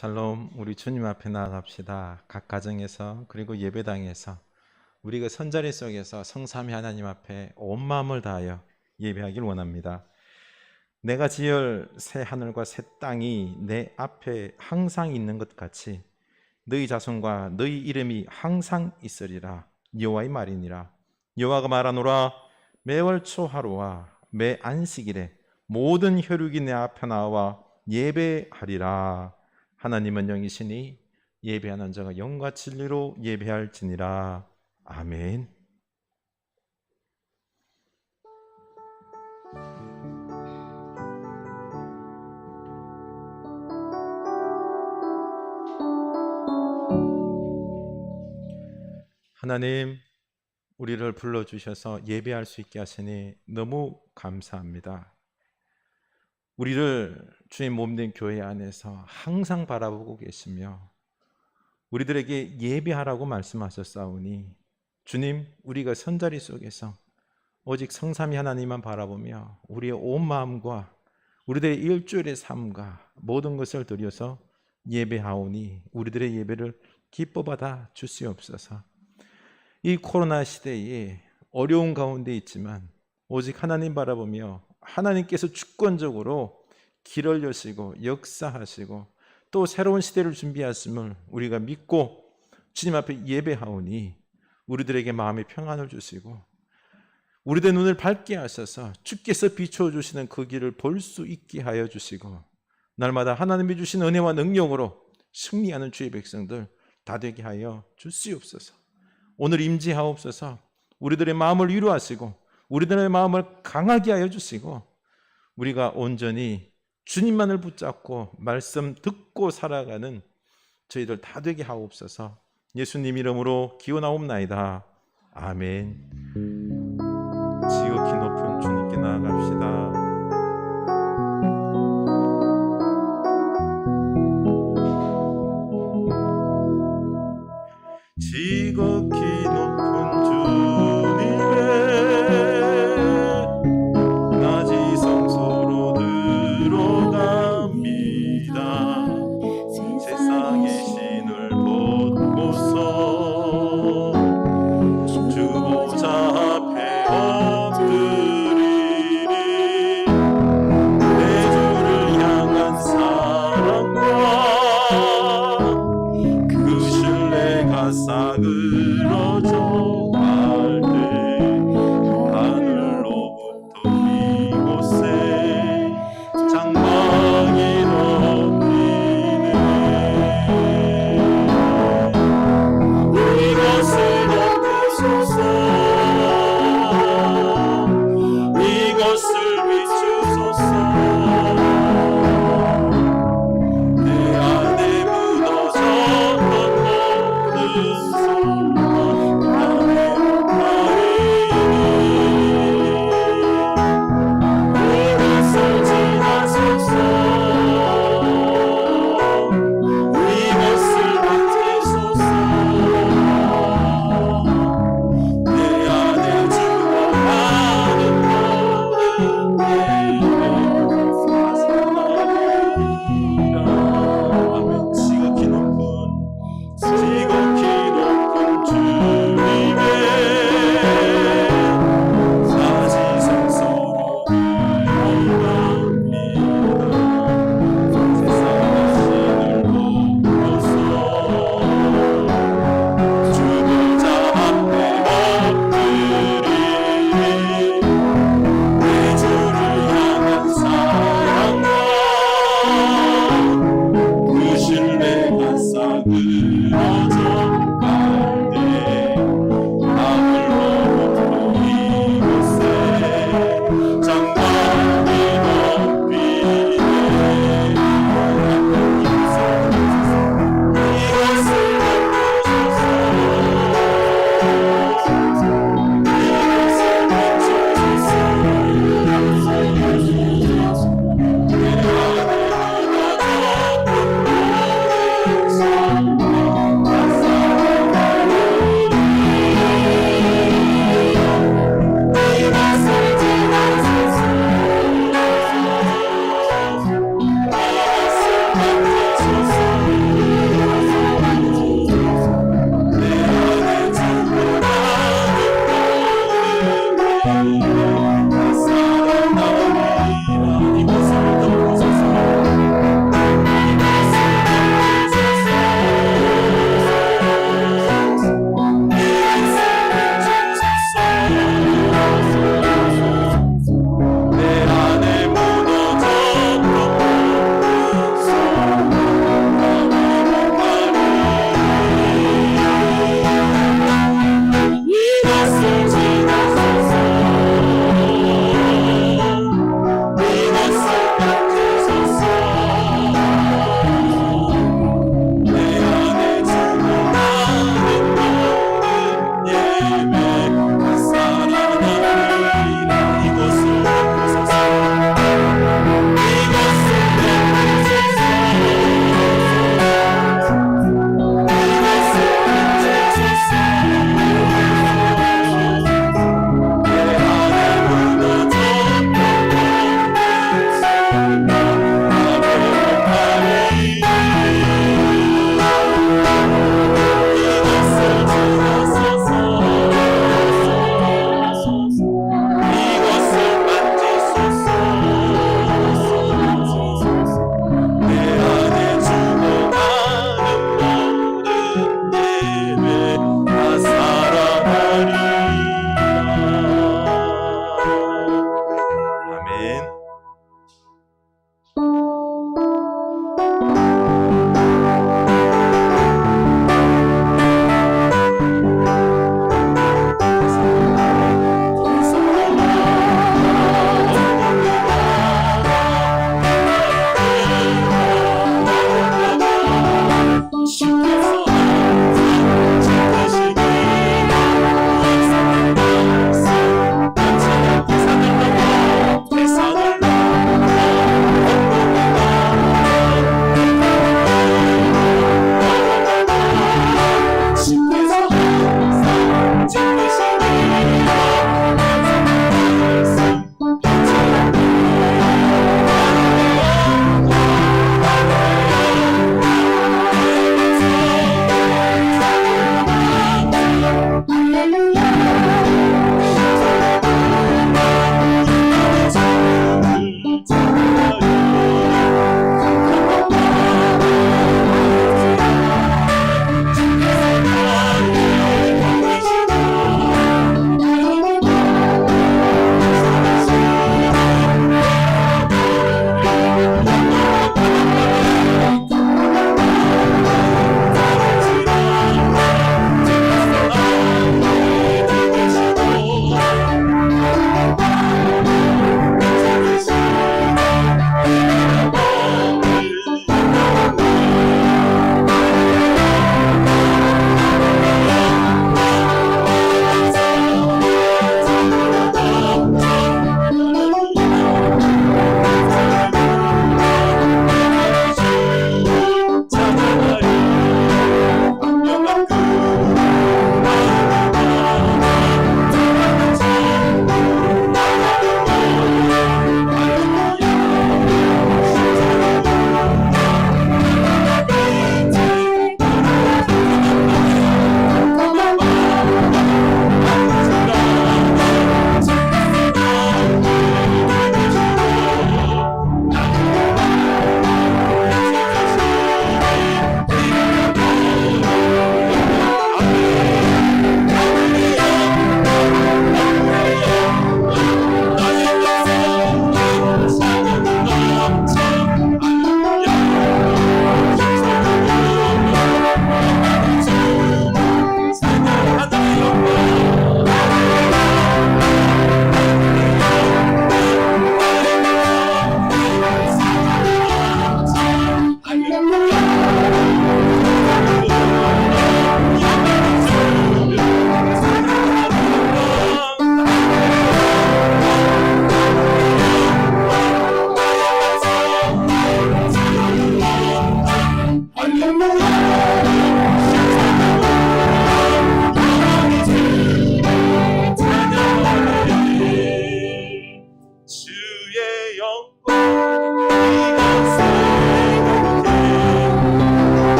샬롬, 우리 주님 앞에 나아갑시다. 각 가정에서 그리고 예배당에서 우리 그 선자리 속에서 성삼위 하나님 앞에 온 마음을 다하여 예배하길 원합니다. 내가 지을 새 하늘과 새 땅이 내 앞에 항상 있는 것 같이 너희 자손과 너희 이름이 항상 있으리라. 여호와의 말이니라. 여호와가 말하노라. 매월 초하루와 매 안식일에 모든 혈육이 내 앞에 나와 예배하리라. 하나님은 영이시니 예배하는 자가 영과 진리로 예배할지니라. 아멘. 하나님, 우리를 불러주셔서 예배할 수 있게 하시니 너무 감사합니다. 우리를 주의 몸된 교회 안에서 항상 바라보고 계시며 우리들에게 예배하라고 말씀하셨사오니 주님, 우리가 선자리 속에서 오직 성삼위 하나님만 바라보며 우리의 온 마음과 우리들의 일주일의 삶과 모든 것을 드려서 예배하오니 우리들의 예배를 기뻐 받아 주시옵소서. 이 코로나 시대에 어려운 가운데 있지만 오직 하나님 바라보며 하나님께서 주권적으로 길을 여시고 역사하시고 또 새로운 시대를 준비하심을 우리가 믿고 주님 앞에 예배하오니 우리들에게 마음의 평안을 주시고 우리들의 눈을 밝게 하셔서 주께서 비춰주시는 그 길을 볼 수 있게 하여 주시고 날마다 하나님이 주신 은혜와 능력으로 승리하는 주의 백성들 다 되게 하여 주시옵소서. 오늘 임재하옵소서. 우리들의 마음을 위로하시고 우리들의 마음을 강하게 하여 주시고 우리가 온전히 주님만을 붙잡고 말씀 듣고 살아가는 저희들 다 되게 하옵소서. 예수님 이름으로 기원하옵나이다. 아멘. 지극히 높은 주님께 나아갑시다. 지극히 높은 주님의 낮이 성소로 들어갑니다. 세상의 신을 벗고서 주 보좌 앞에 엎드리리.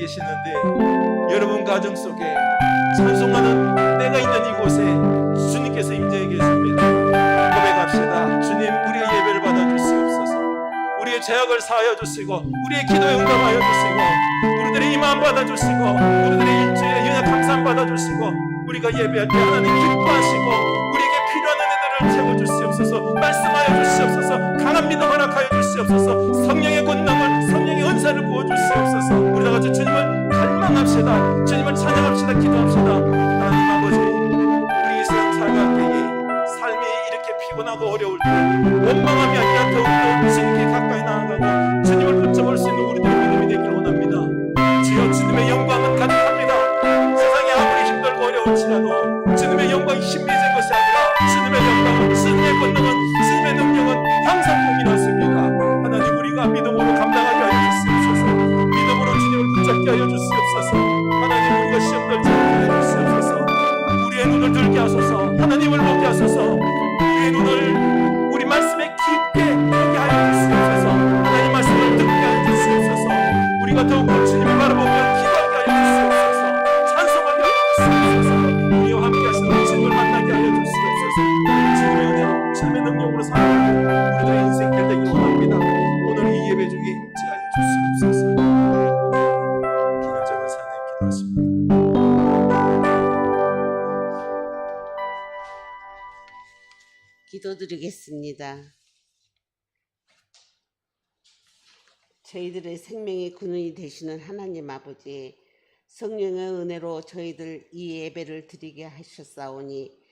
계시는데 여러분 가정 속에 찬송하는 내가 있는 이곳에 주님께서 임재해 계십니다. 고백합시다. 주님, 우리의 예배를 받아주시옵소서. 우리의 죄악을 사하여 주시고 우리의 기도에 응답하여 주시고 우리들의 이마음 받아주시고 우리들의 일주일의 연약 감사함 받아주시고 우리가 예배할 때 하나님 기뻐하시고 우리에게 필요한 은혜들을 채워주시옵소서. 말씀하여 주시옵소서. 강한 믿음 허락하여 주시옵소서. 성령의 권능을, 성령의 은사를 부어주시옵소서. 우리 다같이 주님을 갈망합시다. 주님을 찬양합시다. 기도합시다. 하나님 아버지, 우리 이 세상 살아갈 때에 삶이 이렇게 피곤하고 어려울 때 원망함이 아니라 더욱더 주님께 가까이 나아가고 주님을 붙잡을 수 있는 우리들의 믿음이 되기를 원합니다. 주여, 주님의 영광은 가득합니다. 세상이 아무리 힘들고 어려울지라도 주님의 영광이 힘이 된 것이 아니라 주님의 영광은, 주님의 권능은, 주님의 능력은 항상 동일하십니다. 하나님, 우리가 믿음으로 감당하게 하여 주시옵소서. 믿음으로 주님을 붙잡게 하여 주시옵소서. 하나님, 우리가 시험 떨지 않게 하여 주시옵소서. 우리의 눈을 들게 하소서. 하나님을 보게 하소서. 우리의 눈을 우리 말씀에 깊게 보게 하여 주시옵소서. 하나님 말씀을 듣게 하여 주시옵소서. 우리가 더욱더 주님을 바라보며 기도하게 하여 주시옵소서. 찬송하게 하여 주시옵소서. 우리와 함께 하시는 주님을 만나게 하여 주시옵소서. 주님의 은혜로, 주님의 능력으로 살아가는 우리들의 인생 되기를 원합니다. 오늘 이 예배 중에 임재하여 주시옵소서. 기도하는 사님 기도하십니다. 기도드리겠습니다. 저희들의 생명의 근원이 되시는 하나님 아버지, 성령의 은혜로 저희들 이 예배를 드리게 하셨사오니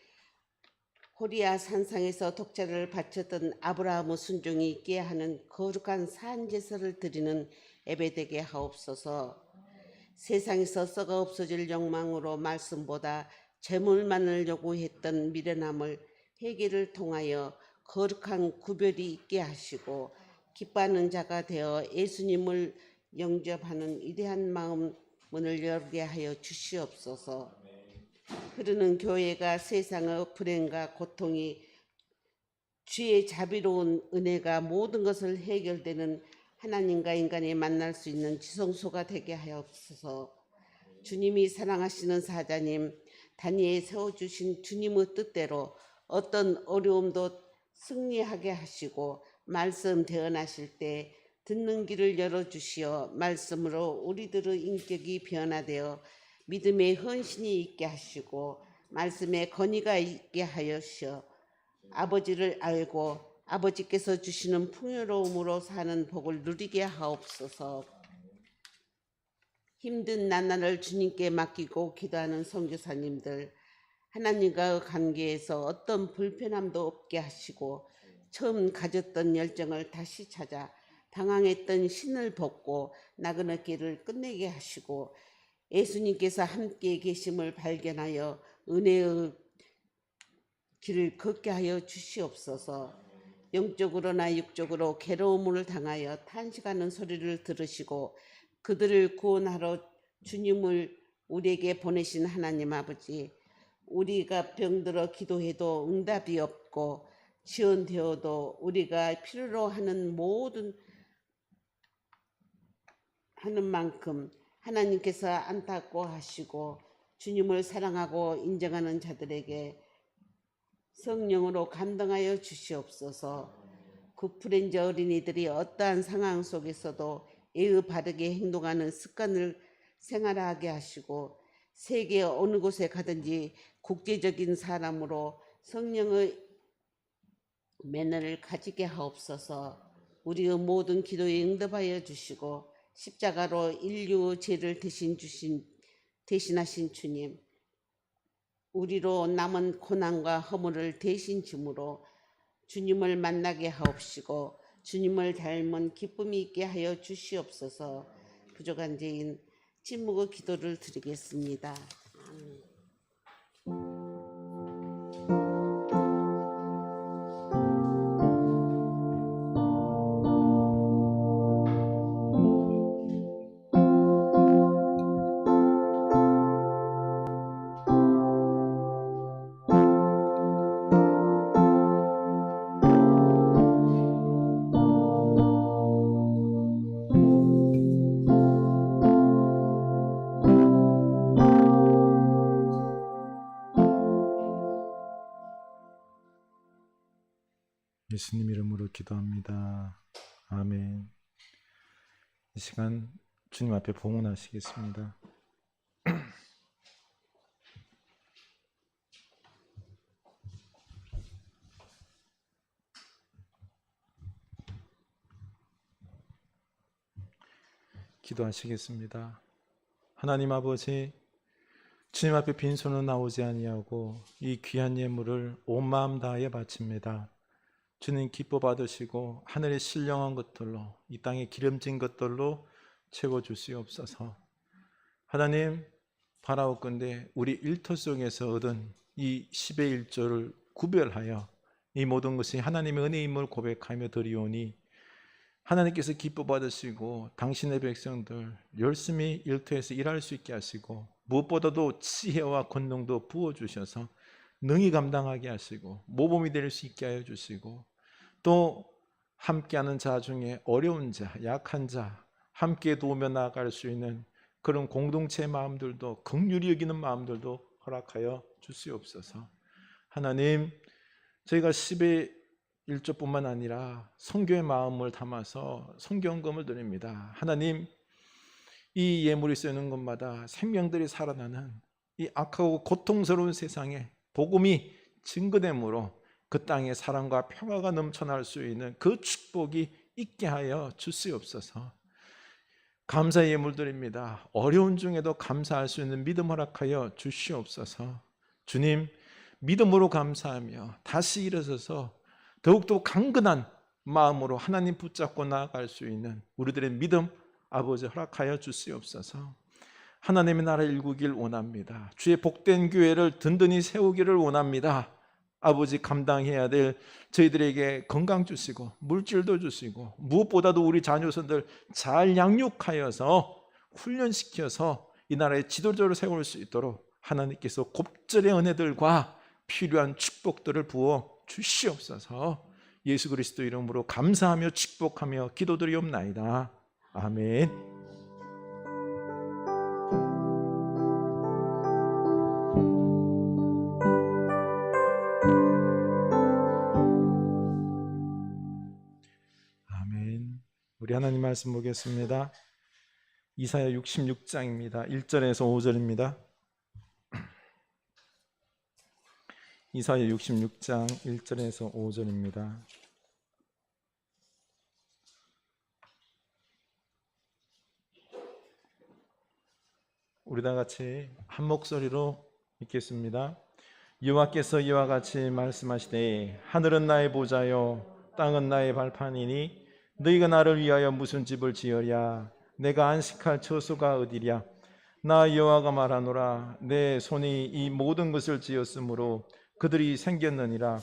호리아 산상에서 독자를 바쳤던 아브라함의 순종이 있게 하는 거룩한 산제사를 드리는 예배되게 하옵소서. 세상에서 썩어 없어질 욕망으로 말씀보다 재물만을 요구했던 미련함을 회개를 통하여 거룩한 구별이 있게 하시고 기뻐하는 자가 되어 예수님을 영접하는 위대한 마음 문을 열게 하여 주시옵소서. 흐르는 교회가 세상의 불행과 고통이 주의 자비로운 은혜가 모든 것을 해결되는 하나님과 인간이 만날 수 있는 지성소가 되게 하옵소서. 주님이 사랑하시는 사자님 다니엘에 세워주신 주님의 뜻대로 어떤 어려움도 승리하게 하시고 말씀 대언하실 때 듣는 길을 열어주시어 말씀으로 우리들의 인격이 변화되어 믿음의 헌신이 있게 하시고 말씀의 건의가 있게 하여시어 아버지를 알고 아버지께서 주시는 풍요로움으로 사는 복을 누리게 하옵소서. 힘든 나날을 주님께 맡기고 기도하는 선교사님들, 하나님과의 관계에서 어떤 불편함도 없게 하시고 처음 가졌던 열정을 다시 찾아 당황했던 신을 벗고 나그네 길을 끝내게 하시고 예수님께서 함께 계심을 발견하여 은혜의 길을 걷게 하여 주시옵소서. 영적으로나 육적으로 괴로움을 당하여 탄식하는 소리를 들으시고 그들을 구원하러 주님을 우리에게 보내신 하나님 아버지, 우리가 병들어 기도해도 응답이 없고 지원되어도 우리가 필요로 하는 모든 하는 만큼 하나님께서 안타까워하시고 주님을 사랑하고 인정하는 자들에게 성령으로 감동하여 주시옵소서. 구프렌즈 어린이들이 어떠한 상황 속에서도 예의 바르게 행동하는 습관을 생활하게 하시고 세계 어느 곳에 가든지 국제적인 사람으로 성령의 매너를 가지게 하옵소서. 우리의 모든 기도에 응답하여 주시고 십자가로 인류의 죄를 대신하신 주님, 우리로 남은 고난과 허물을 대신 짐으로 주님을 만나게 하옵시고 주님을 닮은 기쁨이 있게 하여 주시옵소서. 부족한 죄인 침묵의 기도를 드리겠습니다. 예수님 이름으로 기도합니다. 아멘. 이 시간 주님 앞에 봉헌하시겠습니다. 기도하시겠습니다. 하나님 아버지, 주님 앞에 빈손으로 나오지 아니하고 이 귀한 예물을 온 마음 다하여 바칩니다. 주님 기뻐 받으시고 하늘의 신령한 것들로, 이 땅에 기름진 것들로 채워 주시옵소서. 하나님, 바라옵건대 우리 일터 속에서 얻은 이 10의 1조를 구별하여 이 모든 것이 하나님의 은혜임을 고백하며 드리오니 하나님께서 기뻐 받으시고 당신의 백성들 열심히 일터에서 일할 수 있게 하시고, 무엇보다도 지혜와 권능도 부어주셔서 능히 감당하게 하시고 모범이 될 수 있게 하여 주시고, 또 함께하는 자 중에 어려운 자, 약한 자 함께 도우며 나아갈 수 있는 그런 공동체의 마음들도, 긍휼히 여기는 마음들도 허락하여 주시옵소서. 하나님, 저희가 10의 1조뿐만 아니라 선교의 마음을 담아서 선교헌금을 드립니다. 하나님, 이 예물이 쓰이는 것마다 생명들이 살아나는 이 악하고 고통스러운 세상에 복음이 증거됨으로 그 땅에 사랑과 평화가 넘쳐날 수 있는 그 축복이 있게 하여 주시옵소서. 감사의 예물 드립니다. 어려운 중에도 감사할 수 있는 믿음 허락하여 주시옵소서. 주님, 믿음으로 감사하며 다시 일어서서 더욱더 강건한 마음으로 하나님 붙잡고 나아갈 수 있는 우리들의 믿음 아버지 허락하여 주시옵소서. 하나님의 나라 일구길 원합니다. 주의 복된 교회를 든든히 세우기를 원합니다. 아버지, 감당해야 될 저희들에게 건강 주시고 물질도 주시고, 무엇보다도 우리 자녀선들 잘 양육하여서 훈련시켜서 이 나라의 지도자를 세울 수 있도록 하나님께서 곱절의 은혜들과 필요한 축복들을 부어 주시옵소서. 예수 그리스도 이름으로 감사하며 축복하며 기도드리옵나이다. 아멘. 아멘. 우리 하나님 말씀 보겠습니다. 이사야 66장입니다. 1절에서 5절입니다. 이사야 66장 1절에서 5절입니다. 우리 다 같이 한 목소리로 읽겠습니다. 여호와께서 이와 같이 말씀하시되, 하늘은 나의 보좌요 땅은 나의 발판이니 너희가 나를 위하여 무슨 집을 지으랴? 내가 안식할 처소가 어디랴? 나 여호와가 말하노라. 내 손이 이 모든 것을 지었으므로 그들이 생겼느니라.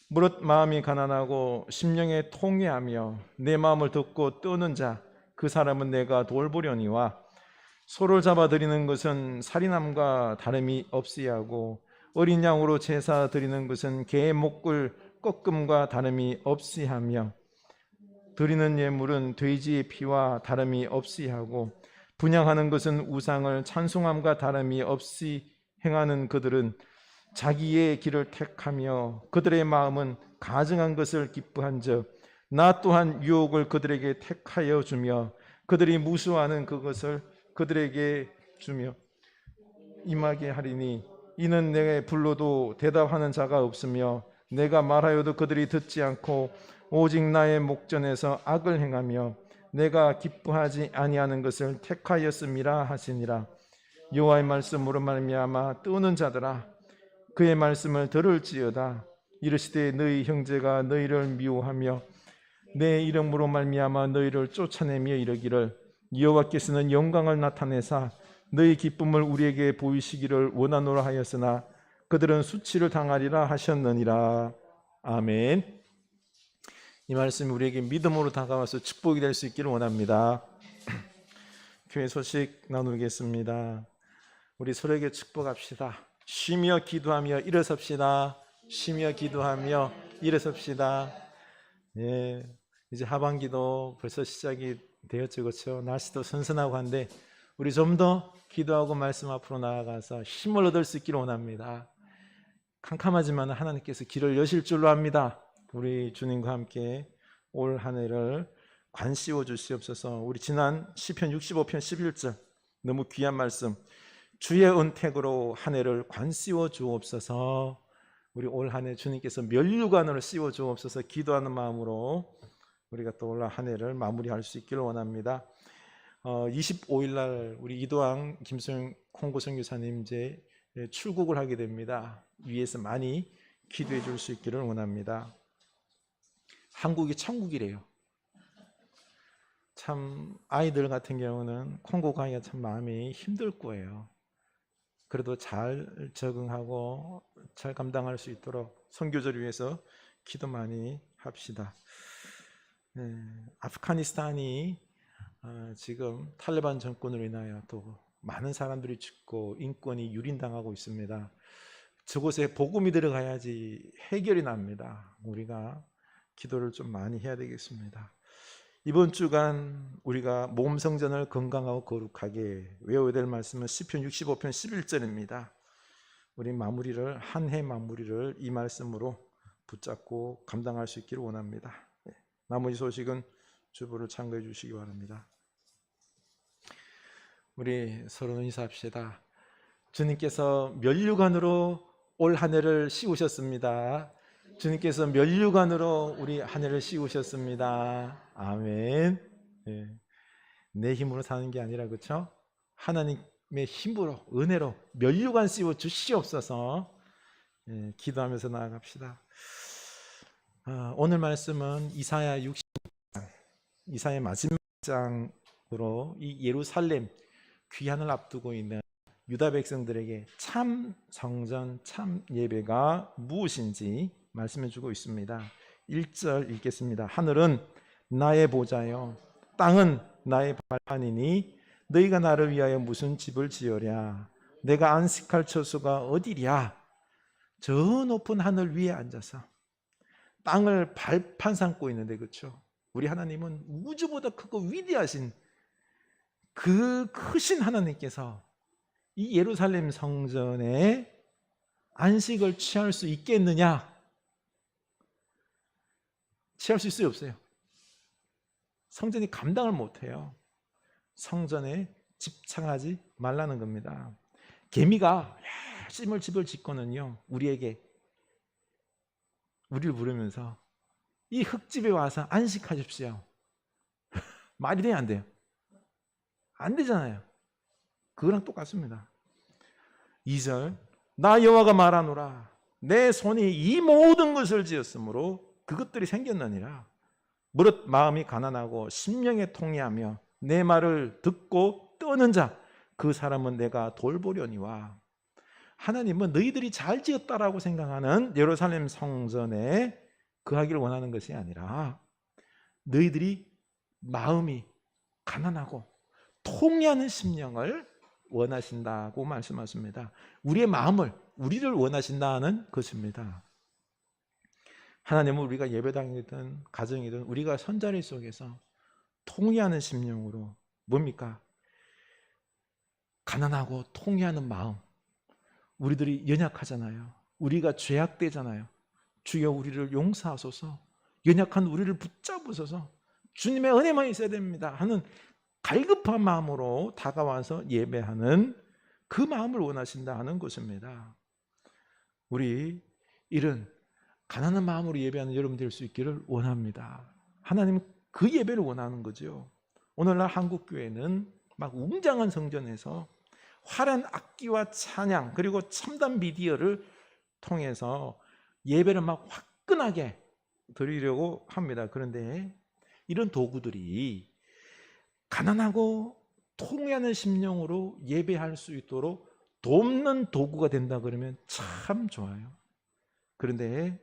무릇 마음이 가난하고 심령에 통회하며 내 마음을 듣고 떠는 자, 그 사람은 내가 돌보려니와, 소를 잡아 드리는 것은 살인함과 다름이 없이하고 어린 양으로 제사 드리는 것은 개의 목을 꺾음과 다름이 없이하며, 드리는 예물은 돼지의 피와 다름이 없이하고 분향하는 것은 우상을 찬송함과 다름이 없이 행하는 그들은 자기의 길을 택하며 그들의 마음은 가증한 것을 기뻐한즉 나 또한 유혹을 그들에게 택하여 주며 그들이 무수하는 그것을 그들에게 주며 임하게 하리니, 이는 내가 불러도 대답하는 자가 없으며 내가 말하여도 그들이 듣지 않고 오직 나의 목전에서 악을 행하며 내가 기뻐하지 아니하는 것을 택하였음이라 하시니라. 여호와의 말씀으로 말미암아 뜨는 자들아, 그의 말씀을 들을지어다. 이르시되 너희 형제가 너희를 미워하며 내 이름으로 말미암아 너희를 쫓아내며 이르기를, 여호와께서는 영광을 나타내사 너희 기쁨을 우리에게 보이시기를 원하노라 하였으나 그들은 수치를 당하리라 하셨느니라. 아멘. 이 말씀이 우리에게 믿음으로 다가와서 축복이 될 수 있기를 원합니다. 교회 소식 나누겠습니다. 우리 서로에게 축복합시다. 쉬며 기도하며 일어섭시다. 쉬며 기도하며 일어섭시다. 예, 이제 하반기도 벌써 시작이 되었죠, 그렇죠? 날씨도 선선하고 한데 우리 좀 더 기도하고 말씀 앞으로 나아가서 힘을 얻을 수 있기를 원합니다. 캄캄하지만 하나님께서 길을 여실 줄로 압니다. 우리 주님과 함께 올 한 해를 관씌워 주시옵소서. 우리 지난 시편 65편 11절 너무 귀한 말씀, 주의 은택으로 한 해를 관씌워 주옵소서. 우리 올 한 해 주님께서 면류관으로 씌워 주옵소서 기도하는 마음으로 우리가 또 올 한 해를 마무리할 수 있기를 원합니다. 25일 날 우리 이도항 김소영 콩고 선교사님 이제 출국을 하게 됩니다. 위에서 많이 기도해 줄 수 있기를 원합니다. 한국이 천국이래요. 참 아이들 같은 경우는 콩고 가기가 참 마음이 힘들 거예요. 그래도 잘 적응하고 잘 감당할 수 있도록 선교조를 위해서 기도 많이 합시다. 아프가니스탄이 지금 탈레반 정권으로 인하여 또 많은 사람들이 죽고 인권이 유린당하고 있습니다. 저곳에 복음이 들어가야지 해결이 납니다. 우리가 기도를 좀 많이 해야 되겠습니다. 이번 주간 우리가 몸 성전을 건강하고 거룩하게 외워야 될 말씀은 시편 65편 11절입니다. 우리 마무리를 한 해 마무리를 이 말씀으로 붙잡고 감당할 수 있기를 원합니다. 나머지 소식은 주보를 참고해 주시기 바랍니다. 우리 서로 인사합시다. 주님께서 면류관으로 올 한 해를 씌우셨습니다. 주님께서 면류관으로 우리 한 해를 씌우셨습니다. 아멘. 내 힘으로 사는 게 아니라 그렇죠? 하나님의 힘으로 은혜로 면류관 씌워 주시옵소서. 기도하면서 나아갑시다. 오늘 말씀은 이사야 60장, 이사야 마지막 장으로 이 예루살렘 귀환을 앞두고 있는 유다 백성들에게 참 성전, 참 예배가 무엇인지 말씀해 주고 있습니다. 1절 읽겠습니다. 하늘은 나의 보좌요, 땅은 나의 발판이니 너희가 나를 위하여 무슨 집을 지으랴? 내가 안식할 처소가 어디랴? 저 높은 하늘 위에 앉아서 땅을 발판 삼고 있는데, 그렇죠? 우리 하나님은 우주보다 크고 위대하신 그 크신 하나님께서 이 예루살렘 성전에 안식을 취할 수 있겠느냐? 취할 수 있어요, 없어요? 성전이 감당을 못해요. 성전에 집착하지 말라는 겁니다. 개미가 열심히 집을 짓고는요, 우리를 부르면서 이 흙집에 와서 안식하십시오. 말이 돼요, 안 돼요? 안 되잖아요. 그거랑 똑같습니다. 2절, 나 여호와가 말하노라. 내 손이 이 모든 것을 지었으므로 그것들이 생겼느니라. 무릇 마음이 가난하고 심령에 통회하며 내 말을 듣고 떠는 자, 그 사람은 내가 돌보려니와. 하나님은 너희들이 잘 지었다라고 생각하는 예루살렘 성전에 거하기를 원하는 것이 아니라 너희들이 마음이 가난하고 통회하는 심령을 원하신다고 말씀하십니다. 우리의 마음을, 우리를 원하신다는 것입니다. 하나님은 우리가 예배당이든 가정이든 우리가 선자리 속에서 통회하는 심령으로, 뭡니까? 가난하고 통회하는 마음. 우리들이 연약하잖아요. 우리가 죄악되잖아요. 주여 우리를 용서하소서, 연약한 우리를 붙잡으소서, 주님의 은혜만 있어야 됩니다 하는 갈급한 마음으로 다가와서 예배하는 그 마음을 원하신다 하는 것입니다. 우리 이런 가난한 마음으로 예배하는 여러분 될 수 있기를 원합니다. 하나님은 그 예배를 원하는 거죠. 오늘날 한국교회는 막 웅장한 성전에서 화려한 악기와 찬양 그리고 첨단 미디어를 통해서 예배를 막 화끈하게 드리려고 합니다. 그런데 이런 도구들이 가난하고 통회하는 심령으로 예배할 수 있도록 돕는 도구가 된다 그러면 참 좋아요. 그런데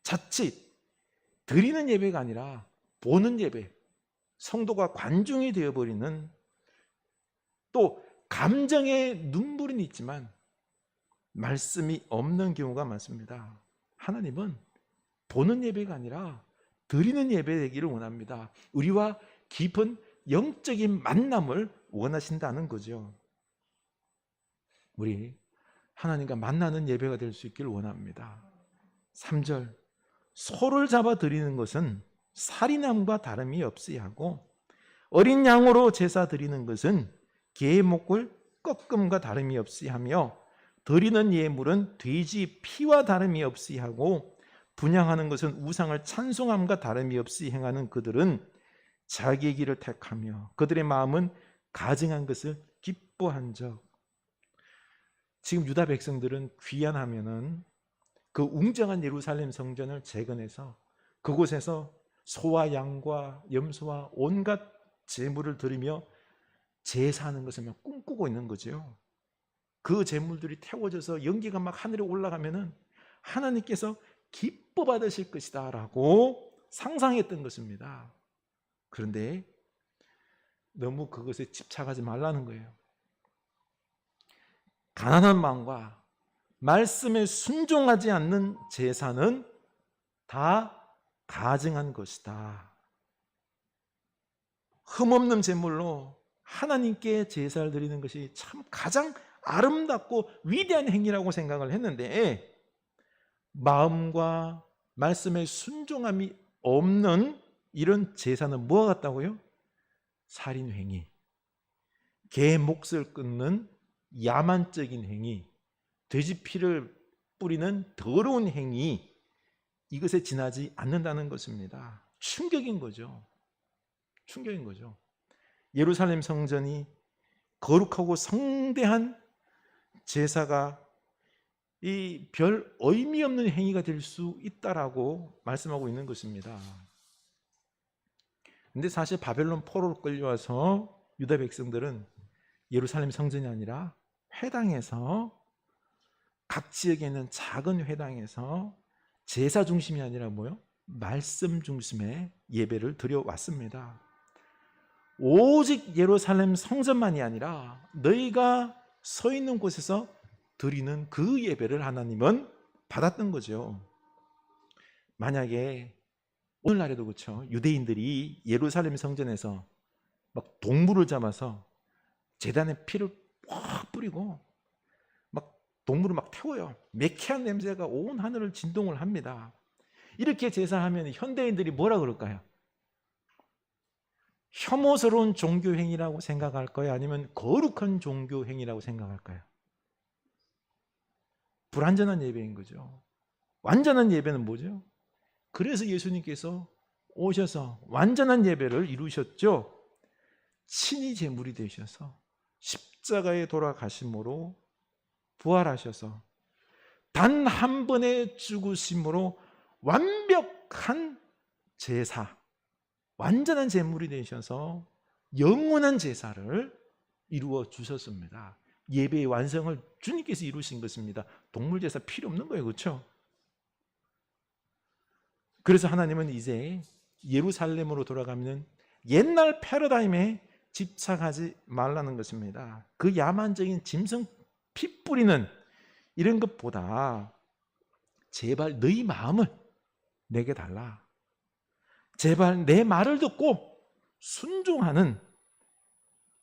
자칫 드리는 예배가 아니라 보는 예배, 성도가 관중이 되어버리는, 또 감정의 눈물은 있지만 말씀이 없는 경우가 많습니다. 하나님은 보는 예배가 아니라 드리는 예배 되기를 원합니다. 우리와 깊은 영적인 만남을 원하신다는 거죠. 우리 하나님과 만나는 예배가 될 수 있기를 원합니다. 3절, 소를 잡아 드리는 것은 살인함과 다름이 없이하고 어린 양으로 제사 드리는 것은 개의 목을 꺾음과 다름이 없이하며 드리는 예물은 돼지 피와 다름이 없이하고 분향하는 것은 우상을 찬송함과 다름이 없이 행하는 그들은 자기의 길을 택하며 그들의 마음은 가증한 것을 기뻐한 적. 지금 유다 백성들은 귀환하면은 그 웅장한 예루살렘 성전을 재건해서 그곳에서 소와 양과 염소와 온갖 제물을 드리며 제사하는 것을 막 꿈꾸고 있는 거죠. 그 제물들이 태워져서 연기가 막 하늘에 올라가면은 하나님께서 기뻐 받으실 것이다 라고 상상했던 것입니다. 그런데 너무 그것에 집착하지 말라는 거예요. 가난한 마음과 말씀에 순종하지 않는 제사는 다 가증한 것이다. 흠없는 제물로 하나님께 제사를 드리는 것이 참 가장 아름답고 위대한 행위라고 생각을 했는데 마음과 말씀에 순종함이 없는 이런 제사는 뭐와 같다고요? 살인행위, 개 몫을 끊는 야만적인 행위, 돼지 피를 뿌리는 더러운 행위, 이것에 지나지 않는다는 것입니다. 충격인 거죠. 충격인 거죠. 예루살렘 성전이 거룩하고 성대한 제사가 이 별 의미 없는 행위가 될 수 있다라고 말씀하고 있는 것입니다. 근데 사실 바벨론 포로로 끌려와서 유다 백성들은 예루살렘 성전이 아니라 회당에서 각 지역에 있는 작은 회당에서 제사 중심이 아니라 뭐요? 말씀 중심의 예배를 드려왔습니다. 오직 예루살렘 성전만이 아니라 너희가 서 있는 곳에서 드리는 그 예배를 하나님은 받았던 거죠. 만약에 오늘날에도 그렇죠. 유대인들이 예루살렘 성전에서 막 동물을 잡아서 제단에 피를 확 뿌리고 막 동물을 막 태워요. 매캐한 냄새가 온 하늘을 진동을 합니다. 이렇게 제사하면 현대인들이 뭐라 그럴까요? 혐오스러운 종교행위라고 생각할까요? 아니면 거룩한 종교행위라고 생각할까요? 불완전한 예배인 거죠. 완전한 예배는 뭐죠? 그래서 예수님께서 오셔서 완전한 예배를 이루셨죠. 친히 제물이 되셔서 십자가에 돌아가심으로 부활하셔서 단 한 번의 죽으심으로 완벽한 제사, 완전한 제물이 되셔서 영원한 제사를 이루어 주셨습니다. 예배의 완성을 주님께서 이루신 것입니다. 동물 제사 필요 없는 거예요. 그렇죠? 그래서 하나님은 이제 예루살렘으로 돌아가면 옛날 패러다임에 집착하지 말라는 것입니다. 그 야만적인 짐승 피 뿌리는 이런 것보다 제발 너희 마음을 내게 달라. 제발 내 말을 듣고 순종하는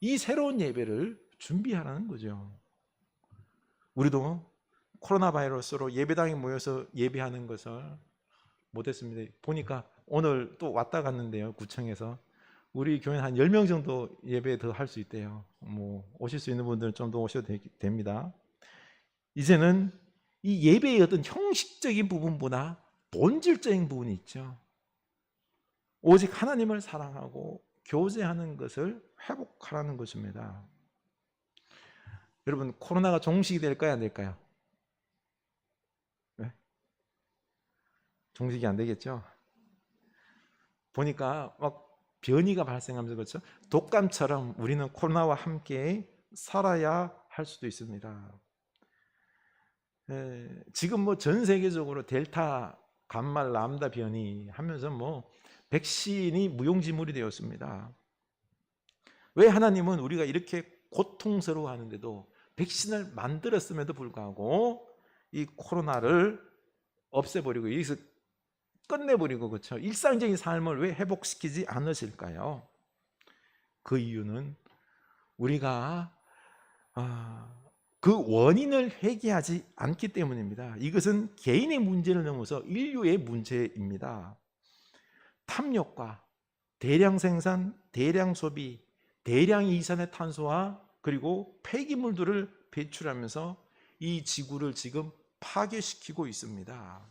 이 새로운 예배를 준비하라는 거죠. 우리도 코로나 바이러스로 예배당에 모여서 예배하는 것을 못했습니다. 보니까 오늘 또 왔다 갔는데요. 구청에서 우리 교회 한 10명 정도 예배 더 할 수 있대요. 뭐 오실 수 있는 분들은 좀 더 오셔도 됩니다. 이제는 이 예배의 어떤 형식적인 부분보다 본질적인 부분이 있죠. 오직 하나님을 사랑하고 교제하는 것을 회복하라는 것입니다. 여러분, 코로나가 종식이 될까요, 안 될까요? 네? 종식이 안 되겠죠? 보니까 막 변이가 발생하면서 그렇죠? 독감처럼 우리는 코로나와 함께 살아야 할 수도 있습니다. 지금 뭐 전 세계적으로 델타, 감마, 람다 변이 하면서 뭐 백신이 무용지물이 되었습니다. 왜 하나님은 우리가 이렇게 고통스러워하는데도 백신을 만들었음에도 불구하고 이 코로나를 없애버리고 여기서 끝내버리고 그렇죠? 일상적인 삶을 왜 회복시키지 않으실까요? 그 이유는 우리가 그 원인을 해결하지 않기 때문입니다. 이것은 개인의 문제를 넘어서 인류의 문제입니다. 탐욕과 대량 생산, 대량 소비, 대량 이산의 탄소와 그리고 폐기물들을 배출하면서 이 지구를 지금 파괴시키고 있습니다.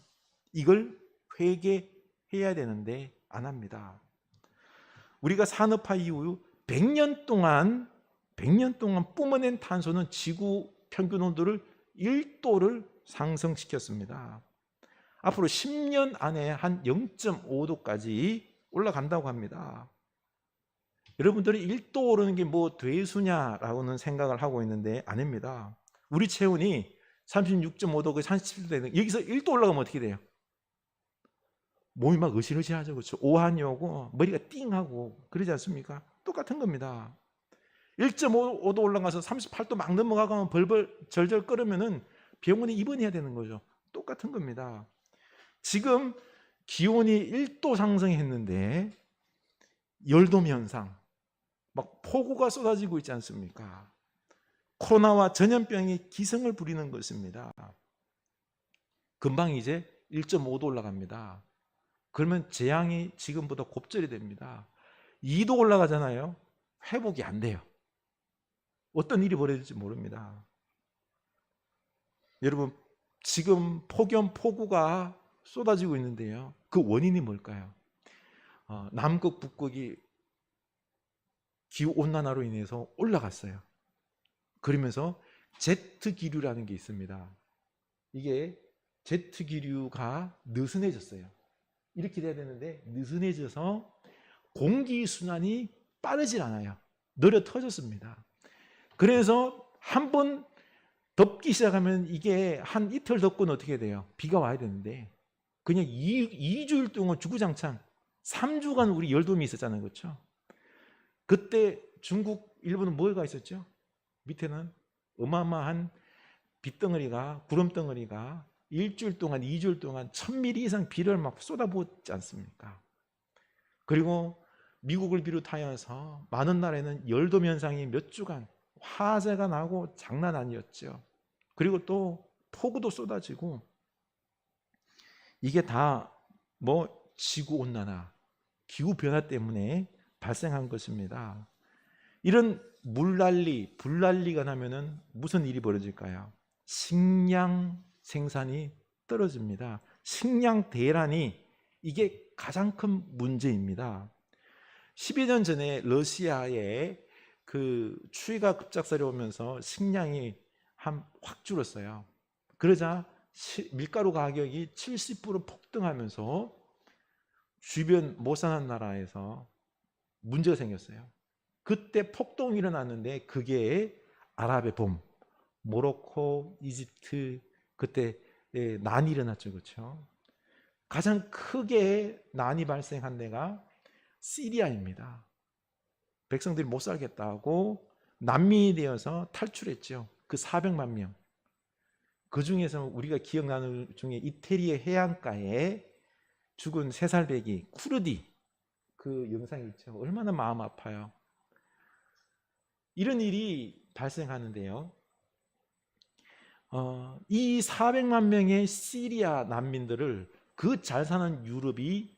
이걸 회개해야 되는데 안 합니다. 우리가 산업화 이후 100년 동안 뿜어낸 탄소는 지구 평균 온도를 1도를 상승시켰습니다. 앞으로 10년 안에 한 0.5도까지 올라간다고 합니다. 여러분들이 1도 오르는 게 뭐 되수냐라고는 생각을 하고 있는데 아닙니다. 우리 체온이 36.5도, 37도 되는 여기서 1도 올라가면 어떻게 돼요? 몸이 막 으실으실하죠. 그렇죠? 오한이 오고 머리가 띵하고 그러지 않습니까? 똑같은 겁니다. 1.5도 올라가서 38도 막 넘어가면 벌벌 절절 끓으면은 병원에 입원해야 되는 거죠. 똑같은 겁니다. 지금 기온이 1도 상승했는데 열돔 현상, 막 폭우가 쏟아지고 있지 않습니까? 코로나와 전염병이 기승을 부리는 것입니다. 금방 이제 1.5도 올라갑니다. 그러면 재앙이 지금보다 곱절이 됩니다. 2도 올라가잖아요. 회복이 안 돼요. 어떤 일이 벌어질지 모릅니다. 여러분, 지금 폭염, 폭우가 쏟아지고 있는데요. 그 원인이 뭘까요? 남극, 북극이 기후온난화로 인해서 올라갔어요. 그러면서 제트 기류라는 게 있습니다. 이게 제트 기류가 느슨해졌어요. 이렇게 돼야 되는데 느슨해져서 공기순환이 빠르질 않아요. 느려 터졌습니다. 그래서 한번 덥기 시작하면 이게 한 이틀 덥고는 어떻게 돼요? 비가 와야 되는데 그냥 2주일 동안 주구장창 3주간 우리 열돔이 있었잖아요. 그렇죠? 그때 중국, 일본은 뭐가 있었죠? 밑에는 어마어마한 빗덩어리가, 구름덩어리가 일주일 동안, 2주일 동안 1000mm 이상 비를 막 쏟아붓지 않습니까? 그리고 미국을 비롯하여서 많은 나라에는 열돔 현상이 몇 주간 화재가 나고 장난 아니었죠. 그리고 또 폭우도 쏟아지고 이게 다 뭐 지구온난화, 기후변화 때문에 발생한 것입니다. 이런 물난리, 불난리가 나면은 무슨 일이 벌어질까요? 식량 생산이 떨어집니다. 식량 대란이 이게 가장 큰 문제입니다. 10여 년 전에 러시아에 그 추위가 급작스레 오면서 식량이 확 줄었어요. 그러자 밀가루 가격이 70% 폭등하면서 주변 못 사는 나라에서 문제가 생겼어요. 그때 폭동이 일어났는데 그게 아랍의 봄, 모로코, 이집트 그때 난이 일어났죠. 그렇죠? 가장 크게 난이 발생한 데가 시리아입니다. 백성들이 못 살겠다고 난민이 되어서 탈출했죠. 그 400만 명. 그 중에서 우리가 기억나는 중에 이태리의 해안가에 죽은 3살 배기 쿠르디 그 영상이 있죠. 얼마나 마음 아파요. 이런 일이 발생하는데요. 이 400만 명의 시리아 난민들을 그 잘 사는 유럽이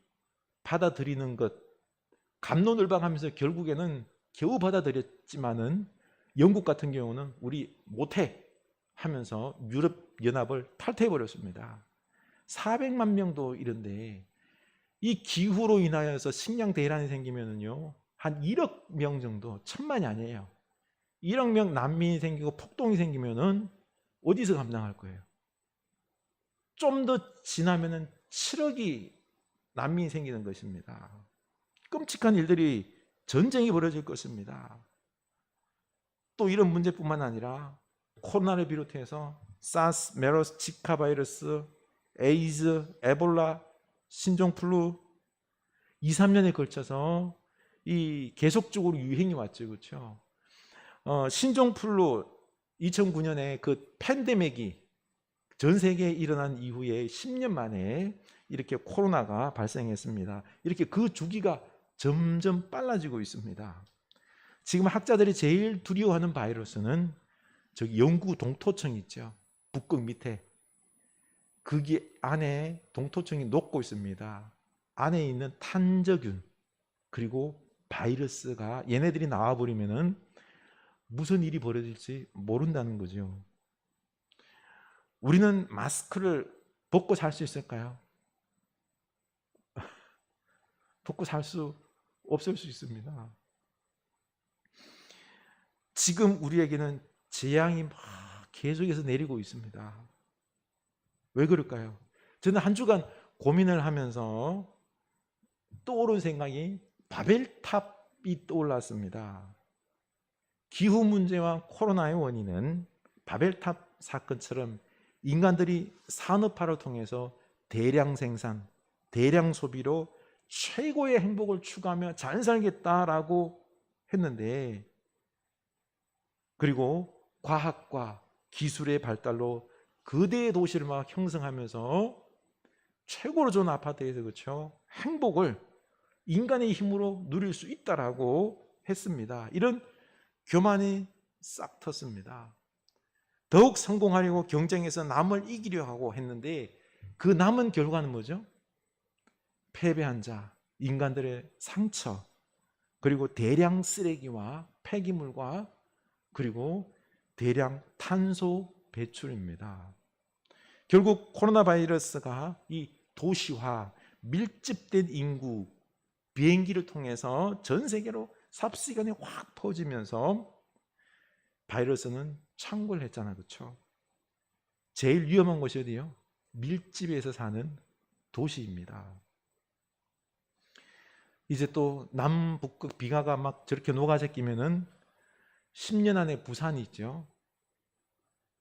받아들이는 것 갑론을박하면서 결국에는 겨우 받아들였지만은 영국 같은 경우는 우리 못해 하면서 유럽 연합을 탈퇴해 버렸습니다. 400만 명도 이런데 이 기후로 인하여서 식량 대란이 생기면은요 한 1억 명 정도, 1000만이 아니에요. 1억 명 난민이 생기고 폭동이 생기면은 어디서 감당할 거예요? 좀 더 지나면은 7억이 난민이 생기는 것입니다. 끔찍한 일들이 전쟁이 벌어질 것입니다. 또 이런 문제뿐만 아니라 코로나를 비롯해서 사스, 메르스, 지카 바이러스, 에이즈, 에볼라, 신종플루 2, 3년에 걸쳐서 이 계속적으로 유행이 왔죠. 그렇죠? 신종플루 2009년에 그 팬데믹이 전 세계에 일어난 이후에 10년 만에 이렇게 코로나가 발생했습니다. 이렇게 그 주기가 점점 빨라지고 있습니다. 지금 학자들이 제일 두려워하는 바이러스는 저기 영구 동토층 있죠. 북극 밑에. 거기 안에 동토층이 녹고 있습니다. 안에 있는 탄저균 그리고 바이러스가 얘네들이 나와버리면은 무슨 일이 벌어질지 모른다는 거죠. 우리는 마스크를 벗고 살 수 있을까요? 벗고 살 수 없을 수 있습니다. 지금 우리에게는 재앙이 막 계속해서 내리고 있습니다. 왜 그럴까요? 저는 한 주간 고민을 하면서 떠오른 생각이 바벨탑이 떠올랐습니다. 기후 문제와 코로나의 원인은 바벨탑 사건처럼 인간들이 산업화를 통해서 대량 생산, 대량 소비로 최고의 행복을 추구하며 잘 살겠다라고 했는데, 그리고 과학과 기술의 발달로 거대의 도시를 막 형성하면서 최고로 좋은 아파트에서 그렇죠, 행복을 인간의 힘으로 누릴 수 있다라고 했습니다. 이런 교만이 싹 텄습니다. 더욱 성공하려고 경쟁해서 남을 이기려 하고 했는데 그 남은 결과는 뭐죠? 패배한 자, 인간들의 상처, 그리고 대량 쓰레기와 폐기물과 그리고 대량 탄소 배출입니다. 결국 코로나 바이러스가 이 도시화, 밀집된 인구, 비행기를 통해서 전 세계로 삽시간에 확 퍼지면서 바이러스는 창궐을 했잖아요. 그렇죠? 제일 위험한 곳이 어디요? 밀집해서 사는 도시입니다. 이제 또 남북극 빙하가 막 저렇게 녹아제끼면은 10년 안에 부산이 있죠.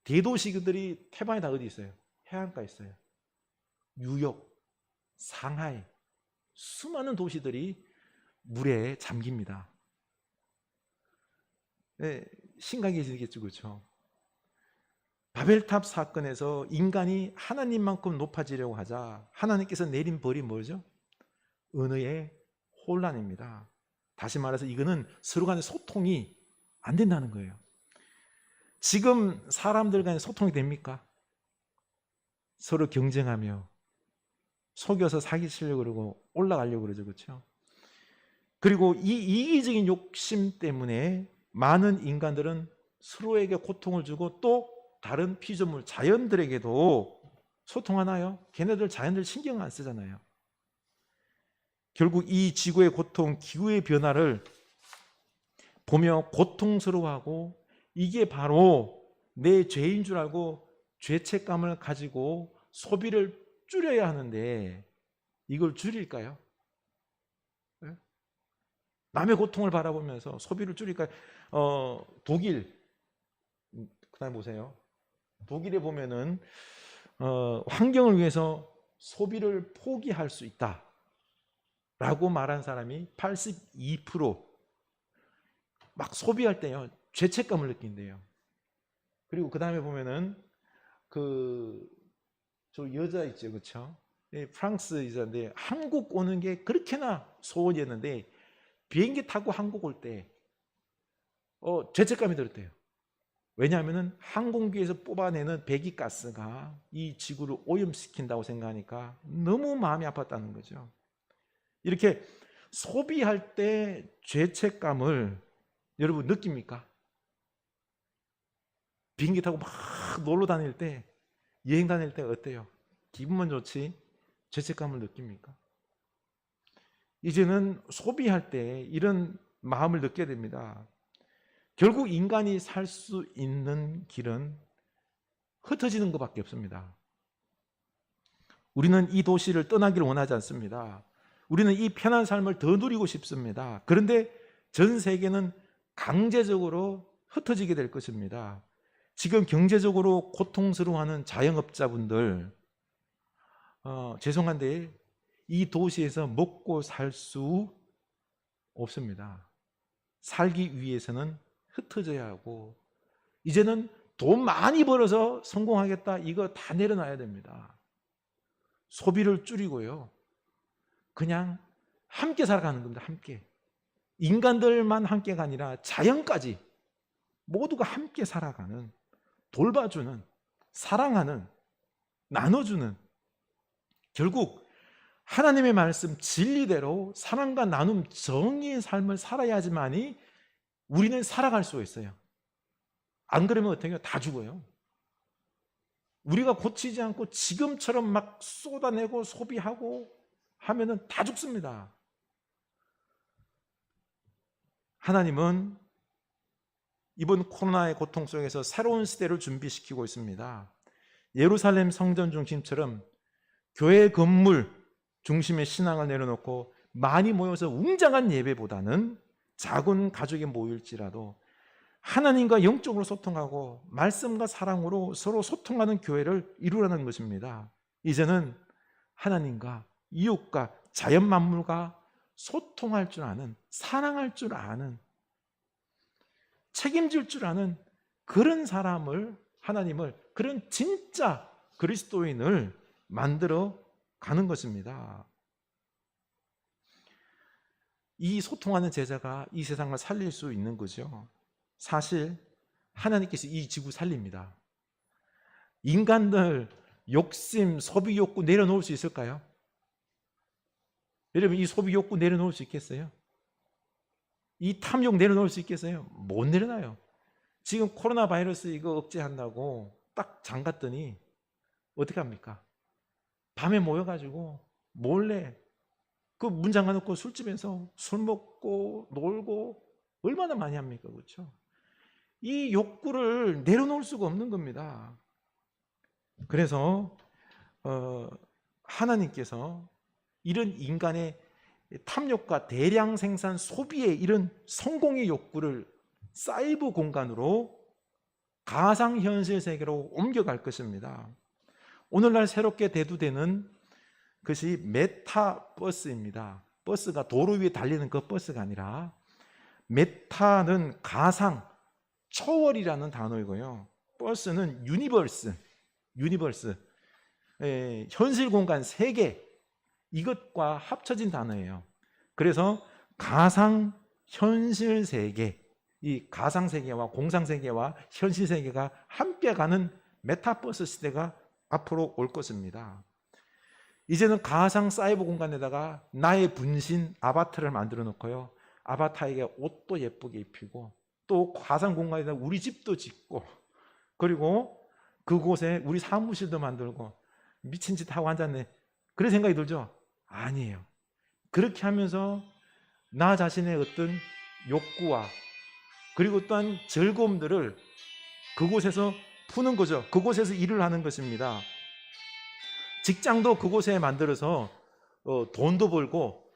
대도시들이 태반이 다 어디 있어요? 해안가에 있어요. 뉴욕, 상하이, 수많은 도시들이 물에 잠깁니다. 네, 심각해지겠죠, 그렇죠? 바벨탑 사건에서 인간이 하나님만큼 높아지려고 하자 하나님께서 내린 벌이 뭐죠? 은혜의 혼란입니다. 다시 말해서 이거는 서로 간의 소통이 안 된다는 거예요. 지금 사람들 간의 소통이 됩니까? 서로 경쟁하며 속여서 사기치려고 그러고 올라가려고 그러죠, 그렇죠? 그리고 이 이기적인 욕심 때문에 많은 인간들은 서로에게 고통을 주고 또 다른 피조물, 자연들에게도 소통하나요? 걔네들 자연들 신경 안 쓰잖아요. 결국 이 지구의 고통, 기후의 변화를 보며 고통스러워하고 이게 바로 내 죄인 줄 알고 죄책감을 가지고 소비를 줄여야 하는데 이걸 줄일까요? 남의 고통을 바라보면서 소비를 줄일까요? 독일, 그다음 보세요. 독일에 보면은 환경을 위해서 소비를 포기할 수 있다라고 말한 사람이 82%. 막 소비할 때요 죄책감을 느낀대요. 그리고 그 다음에 보면은 저 여자 있죠, 그렇죠? 프랑스 여자인데 한국 오는 게 그렇게나 소원이었는데 비행기 타고 한국 올 때 죄책감이 들었대요. 왜냐하면은 항공기에서 뽑아내는 배기가스가 이 지구를 오염시킨다고 생각하니까 너무 마음이 아팠다는 거죠. 이렇게 소비할 때 죄책감을 여러분 느낍니까? 비행기 타고 막 놀러 다닐 때, 여행 다닐 때 어때요? 기분만 좋지 죄책감을 느낍니까? 이제는 소비할 때 이런 마음을 느껴야 됩니다. 결국 인간이 살 수 있는 길은 흩어지는 것밖에 없습니다. 우리는 이 도시를 떠나기를 원하지 않습니다. 우리는 이 편한 삶을 더 누리고 싶습니다. 그런데 전 세계는 강제적으로 흩어지게 될 것입니다. 지금 경제적으로 고통스러워하는 자영업자분들, 죄송한데 이 도시에서 먹고 살 수 없습니다. 살기 위해서는 흩어져야 하고 이제는 돈 많이 벌어서 성공하겠다 이거 다 내려놔야 됩니다. 소비를 줄이고요. 그냥 함께 살아가는 겁니다. 함께. 인간들만 함께가 아니라 자연까지 모두가 함께 살아가는 돌봐주는, 사랑하는, 나눠주는, 결국 하나님의 말씀 진리대로 사랑과 나눔, 정의의 삶을 살아야지만이 우리는 살아갈 수 있어요. 안 그러면 어떻게 해요? 다 죽어요. 우리가 고치지 않고 지금처럼 막 쏟아내고 소비하고 하면은 다 죽습니다. 하나님은 이번 코로나의 고통 속에서 새로운 시대를 준비시키고 있습니다. 예루살렘 성전 중심처럼 교회 건물 중심의 신앙을 내려놓고 많이 모여서 웅장한 예배보다는 작은 가족이 모일지라도 하나님과 영적으로 소통하고 말씀과 사랑으로 서로 소통하는 교회를 이루라는 것입니다. 이제는 하나님과 이웃과 자연 만물과 소통할 줄 아는, 사랑할 줄 아는, 책임질 줄 아는 그런 사람을, 하나님을, 그런 진짜 그리스도인을 만들어 가는 것입니다. 이 소통하는 제자가 이 세상을 살릴 수 있는 거죠. 사실 하나님께서 이 지구 살립니다. 인간들 욕심, 소비 욕구 내려놓을 수 있을까요? 여러분, 이 소비 욕구 내려놓을 수 있겠어요? 이 탐욕 내려놓을 수 있겠어요? 못 내려놔요. 지금 코로나 바이러스 이거 억제한다고 딱 잠갔더니 어떻게 합니까? 밤에 모여가지고 몰래 그 문 잠가놓고 술집에서 술 먹고 놀고 얼마나 많이 합니까? 그렇죠? 이 욕구를 내려놓을 수가 없는 겁니다. 그래서 하나님께서 이런 인간의 탐욕과 대량 생산 소비의 이런 성공의 욕구를 사이버 공간으로 가상현실 세계로 옮겨갈 것입니다. 오늘날 새롭게 대두되는 것이 메타버스입니다. 버스가 도로 위에 달리는 그 버스가 아니라 메타는 가상, 초월이라는 단어이고요. 버스는 유니버스, 현실 공간, 세계, 이것과 합쳐진 단어예요. 그래서 가상 현실 세계, 이 가상 세계와 공상 세계와 현실 세계가 함께 가는 메타버스 시대가 앞으로 올 것입니다. 이제는 가상 사이버 공간에다가 나의 분신 아바타를 만들어 놓고요, 아바타에게 옷도 예쁘게 입히고 또 가상 공간에다 우리 집도 짓고, 그리고 그곳에 우리 사무실도 만들고 미친 짓 하고 앉았네, 그런 생각이 들죠? 아니에요. 그렇게 하면서 나 자신의 어떤 욕구와 그리고 또한 즐거움들을 그곳에서 푸는 거죠. 그곳에서 일을 하는 것입니다. 직장도 그곳에 만들어서 돈도 벌고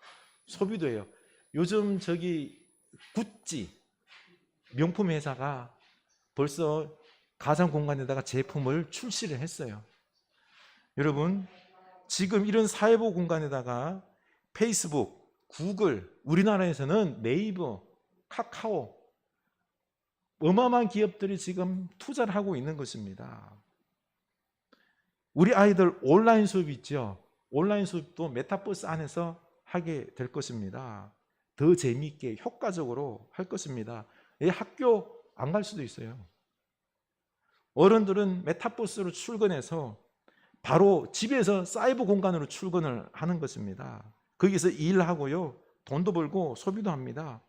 소비도 해요. 요즘 구찌 명품 회사가 벌써 가상 공간에다가 제품을 출시를 했어요. 여러분, 지금 이런 사이버 공간에다가 페이스북, 구글, 우리나라에서는 네이버, 카카오, 어마어마한 기업들이 지금 투자를 하고 있는 것입니다. 우리 아이들 온라인 수업 있죠? 온라인 수업도 메타버스 안에서 하게 될 것입니다. 더 재미있게 효과적으로 할 것입니다. 학교 안 갈 수도 있어요. 어른들은 메타버스로 출근해서 바로 집에서 사이버 공간으로 출근을 하는 것입니다. 거기서 일하고요, 돈도 벌고 소비도 합니다.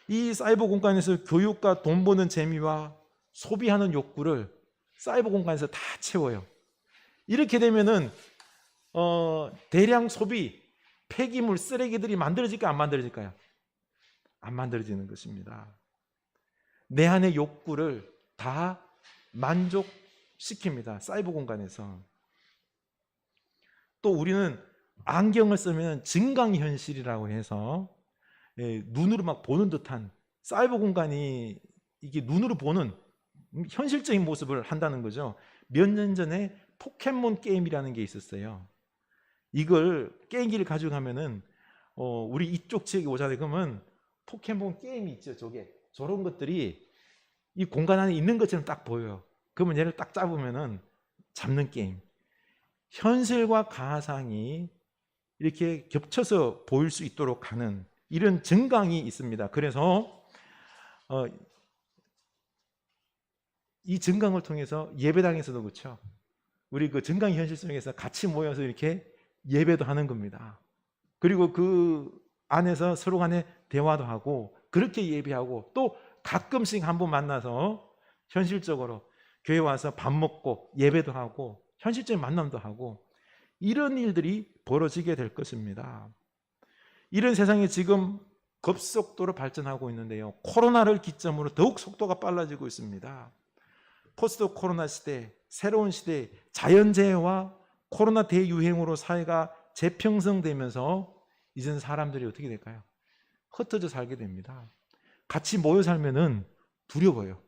이 사이버 공간에서 교육과 돈 버는 재미와 소비하는 욕구를 사이버 공간에서 다 채워요. 이렇게 되면은 대량 소비, 폐기물, 쓰레기들이 만들어질까요? 안 만들어질까요? 안 만들어지는 것입니다. 내 안의 욕구를 다 만족시킵니다. 사이버 공간에서. 또 우리는 안경을 쓰면 증강현실이라고 해서 눈으로 막 보는 듯한 사이버 공간이 이게 눈으로 보는 현실적인 모습을 한다는 거죠. 몇 년 전에 포켓몬 게임이라는 게 있었어요. 이걸 게임기를 가져가면은 우리 이쪽 지역에 오잖아요. 그러면 포켓몬 게임이 있죠. 저런 것들이 이 공간 안에 있는 것처럼 딱 보여요. 그러면 얘를 딱 잡으면은 잡는 게임. 현실과 가상이 이렇게 겹쳐서 보일 수 있도록 하는 이런 증강이 있습니다. 그래서 이 증강을 통해서 예배당에서도 그렇죠. 우리 그 증강 현실 속에서 같이 모여서 이렇게 예배도 하는 겁니다. 그리고 그 안에서 서로 간에 대화도 하고 그렇게 예배하고 또 가끔씩 한번 만나서 현실적으로 교회 와서 밥 먹고 예배도 하고 현실적인 만남도 하고 이런 일들이 벌어지게 될 것입니다. 이런 세상이 지금 급속도로 발전하고 있는데요. 코로나를 기점으로 더욱 속도가 빨라지고 있습니다. 포스트 코로나 시대, 새로운 시대, 자연재해와 코로나 대유행으로 사회가 재평성되면서 이제는 사람들이 어떻게 될까요? 흩어져 살게 됩니다. 같이 모여 살면은 두려워요.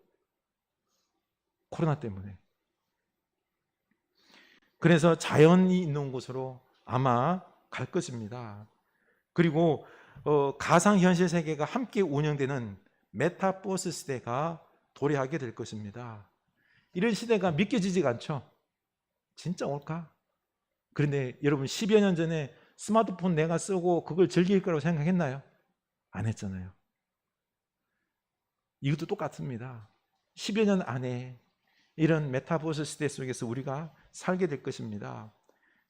코로나 때문에. 그래서 자연이 있는 곳으로 아마 갈 것입니다. 그리고 가상현실 세계가 함께 운영되는 메타버스 시대가 도래하게 될 것입니다. 이런 시대가 믿겨지지가 않죠. 진짜 올까? 그런데 여러분 10여 년 전에 스마트폰 내가 쓰고 그걸 즐길 거라고 생각했나요? 안 했잖아요. 이것도 똑같습니다. 10여 년 안에 이런 메타버스 시대 속에서 우리가 살게 될 것입니다.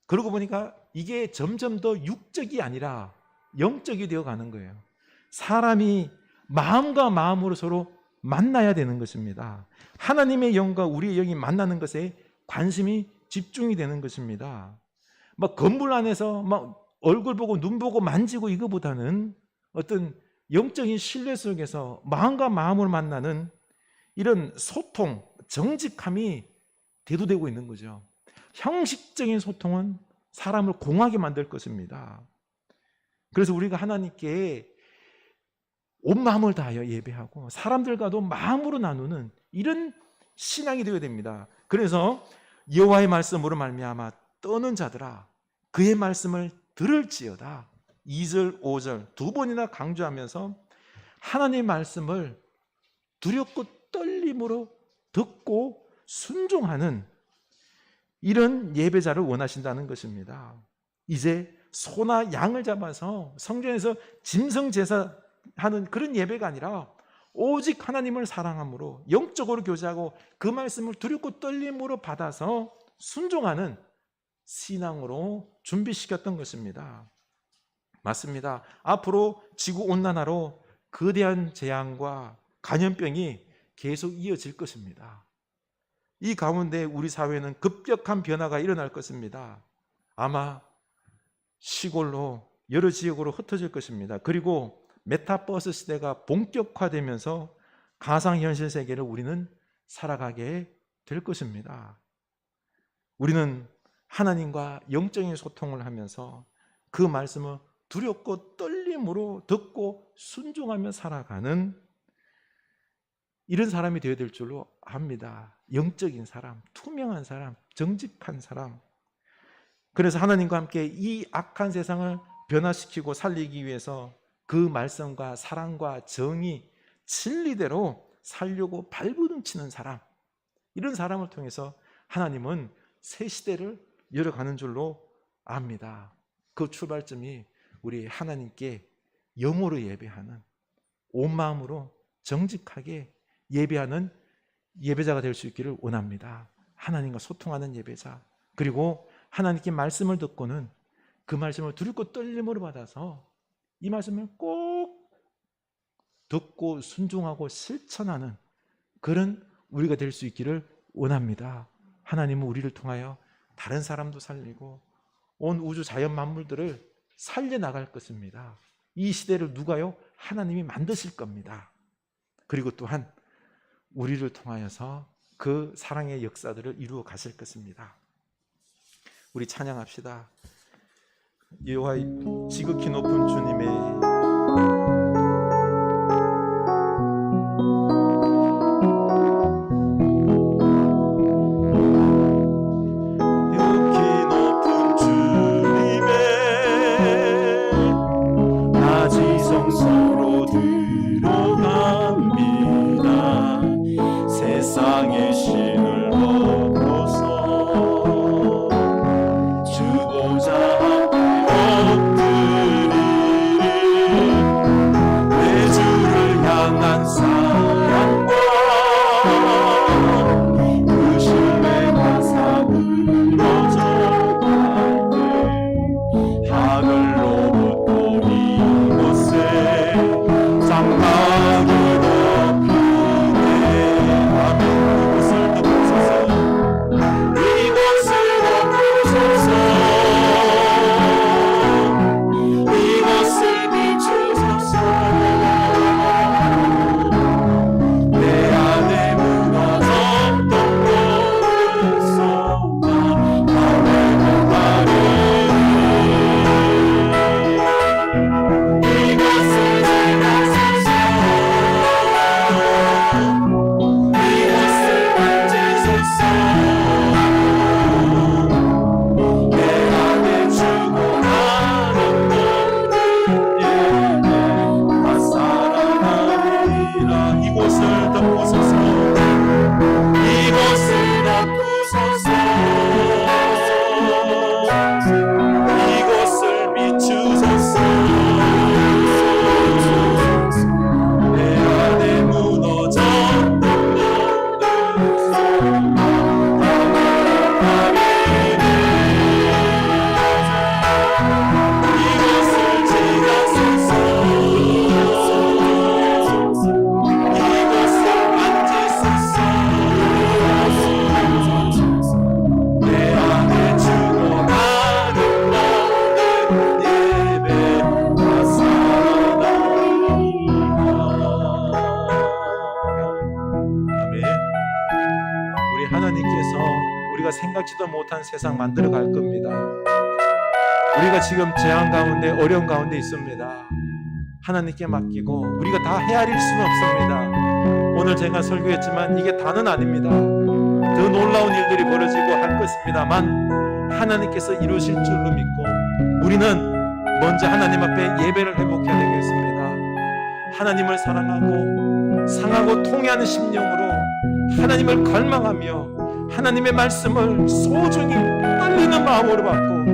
그러고 보니까 이게 점점 더 육적이 아니라 영적이 되어 가는 거예요. 사람이 마음과 마음으로 서로 만나야 되는 것입니다. 하나님의 영과 우리의 영이 만나는 것에 관심이 집중이 되는 것입니다. 막 건물 안에서 막 얼굴 보고 눈 보고 만지고 이거보다는 어떤 영적인 신뢰 속에서 마음과 마음으로 만나는 이런 소통, 정직함이 대두되고 있는 거죠. 형식적인 소통은 사람을 공하게 만들 것입니다. 그래서 우리가 하나님께 온 마음을 다하여 예배하고 사람들과도 마음으로 나누는 이런 신앙이 되어야 됩니다. 그래서 여호와의 말씀으로 말미암아 떠는 자들아 그의 말씀을 들을지어다. 2절 5절 두 번이나 강조하면서 하나님의 말씀을 두렵고 떨림으로 듣고 순종하는 이런 예배자를 원하신다는 것입니다. 이제 소나 양을 잡아서 성전에서 짐승 제사하는 그런 예배가 아니라 오직 하나님을 사랑함으로 영적으로 교제하고 그 말씀을 두렵고 떨림으로 받아서 순종하는 신앙으로 준비시켰던 것입니다. 맞습니다. 앞으로 지구온난화로 거대한 재앙과 감염병이 계속 이어질 것입니다. 이 가운데 우리 사회는 급격한 변화가 일어날 것입니다. 아마 시골로 여러 지역으로 흩어질 것입니다. 그리고 메타버스 시대가 본격화되면서 가상현실 세계를 우리는 살아가게 될 것입니다. 우리는 하나님과 영적인 소통을 하면서 그 말씀을 두렵고 떨림으로 듣고 순종하며 살아가는 이런 사람이 되어야 될 줄로 압니다. 영적인 사람, 투명한 사람, 정직한 사람. 그래서 하나님과 함께 이 악한 세상을 변화시키고 살리기 위해서 그 말씀과 사랑과 정의, 진리대로 살려고 발부둥치는 사람, 이런 사람을 통해서 하나님은 새 시대를 열어가는 줄로 압니다. 그 출발점이 우리 하나님께 영으로 예배하는, 온 마음으로 정직하게 예배하는 예배자가 될 수 있기를 원합니다. 하나님과 소통하는 예배자, 그리고 하나님께 말씀을 듣고는 그 말씀을 두렵고 떨림으로 받아서 이 말씀을 꼭 듣고 순종하고 실천하는 그런 우리가 될 수 있기를 원합니다. 하나님은 우리를 통하여 다른 사람도 살리고 온 우주 자연 만물들을 살려나갈 것입니다. 이 시대를 누가요? 하나님이 만드실 겁니다. 그리고 또한 우리를 통하여서 그 사랑의 역사들을 이루어 가실 것입니다. 우리 찬양합시다. 여호와의 지극히 높은 주님의 성소로 들어갑니다. 세상의 신을 얻고서 주보자 앞에 엎드리리. 하나님께서 우리가 생각지도 못한 세상 만들어 갈 겁니다. 우리가 지금 재앙 가운데 어려운 가운데 있습니다. 하나님께 맡기고 우리가 다 헤아릴 수는 없습니다. 오늘 제가 설교했지만 이게 다는 아닙니다. 더 놀라운 일들이 벌어지고 할 것입니다만 하나님께서 이루실 줄로 믿고 우리는 먼저 하나님 앞에 예배를 회복해야 되겠습니다. 하나님을 사랑하고 상하고 통회하는 심령으로 하나님을 갈망하며 하나님의 말씀을 소중히 알리는 마음으로 받고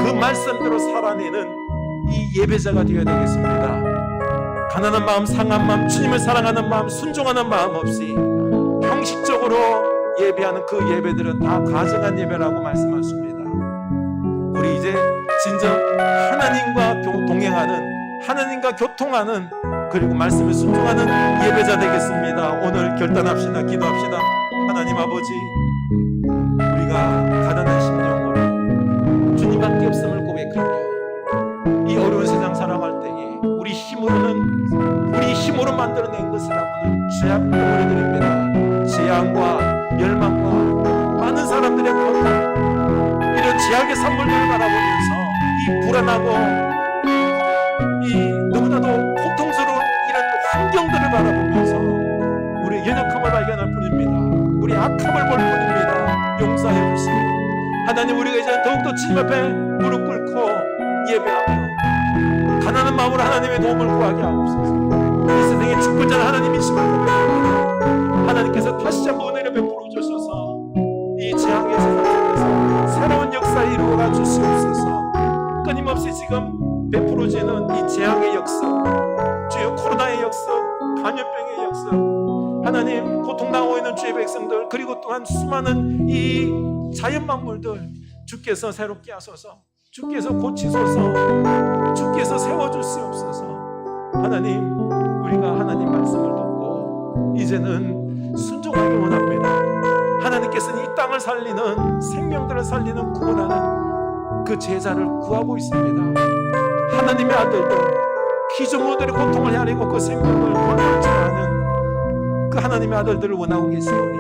그 말씀대로 살아내는 이 예배자가 되어야 되겠습니다. 가난한 마음, 상한 마음, 주님을 사랑하는 마음, 순종하는 마음 없이 형식적으로 예배하는 그 예배들은 다 가증한 예배라고 말씀하십니다. 우리 이제 진정 하나님과 동행하는, 하나님과 교통하는, 그리고 말씀에 순종하는 예배자 되겠습니다. 오늘 결단합시다. 기도합시다. 하나님 아버지, 우리가 가난한 심령으로 주님밖에 없음을 고백하며 이 어려운 세상 살아갈 때에 우리 힘으로 만들어낸 것이라고는 죄악 때문에 드립니다. 재앙과 멸망과 많은 사람들의 고통, 이런 죄악의 산물들을 바라보면서 이 불안하고 이 너무나도 고통스러운 이런 환경들을 바라보면서 우리의 연약함을 발견할 뿐입니다. 우리 악함을 볼 뿐입니다. 용서해 주시고 하나님, 우리가 이제 더욱더 주님 앞에 무릎 꿇고 예배하며 가난한 마음으로 하나님의 도움을 구하게 하옵소서. 이 세상에 죽을 자는 하나님이심을 고백합니다. 하나님께서 다시 한번 은혜를 베풀어 주셔서 이 재앙의 세상 속에서 새로운 역사를 이루어가 주시옵소서. 끊임없이 지금 베풀어지는 이 재앙의 역사, 주여 코로나의 역사, 감염병의 역사, 하나님 고통당하고 있는 주의 백성들, 그리고 또한 수많은 이 자연만물들, 주께서 새롭게 하소서, 주께서 고치소서, 주께서 세워주시옵소서. 하나님, 우리가 하나님 말씀을 듣고 이제는 순종하기 원합니다. 하나님께서는 이 땅을 살리는, 생명들을 살리는, 구원하는 그 제자를 구하고 있습니다. 하나님의 아들들, 피조물들의 고통을 헤아리고 그 생명을 건널 줄 아는 그 하나님의 아들들을 원하고 계시오니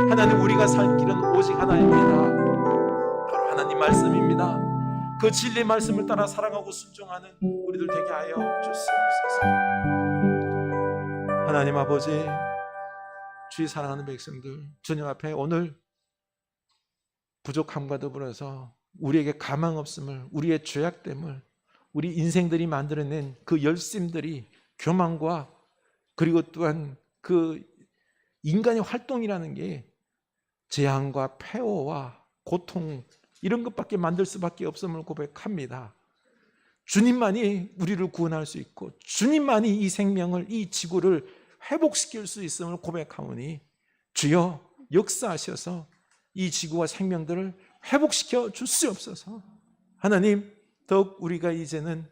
하나님, 우리가 살 길은 오직 하나입니다. 바로 하나님 말씀입니다. 그 진리의 말씀을 따라 사랑하고 순종하는 우리들 되게 하여 주시옵소서. 하나님 아버지, 주의 사랑하는 백성들, 주님 앞에 오늘 부족함과 더불어서 우리에게 가망 없음을, 우리의 죄악됨을, 우리 인생들이 만들어낸 그 열심들이 교만과, 그리고 또한 그 인간의 활동이라는 게 재앙과 폐허와 고통, 이런 것밖에 만들 수밖에 없음을 고백합니다. 주님만이 우리를 구원할 수 있고 주님만이 이 생명을, 이 지구를 회복시킬 수 있음을 고백하오니 주여 역사하셔서 이 지구와 생명들을 회복시켜 주시옵소서. 하나님, 더욱 우리가 이제는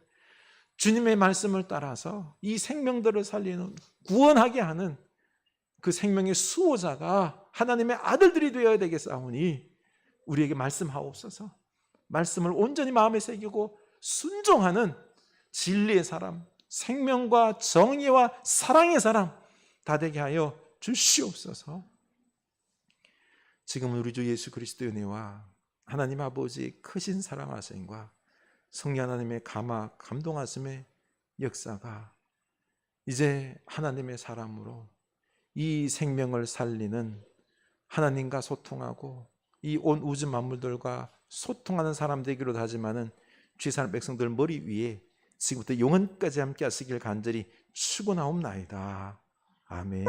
주님의 말씀을 따라서 이 생명들을 살리는, 구원하게 하는 그 생명의 수호자가 하나님의 아들들이 되어야 되겠사오니 우리에게 말씀하옵소서. 말씀을 온전히 마음에 새기고 순종하는 진리의 사람, 생명과 정의와 사랑의 사람 다 되게 하여 주시옵소서. 지금 우리 주 예수 그리스도의 은혜와 하나님 아버지 크신 사랑하심과 성령 하나님의 감동하심의 역사가 이제 하나님의 사람으로 이 생명을 살리는, 하나님과 소통하고 이 온 우주 만물들과 소통하는 사람 되기로 하지만은 주의 사람 백성들 머리 위에 지금부터 영원까지 함께 하시길 간절히 축원하옵나이다. 아멘.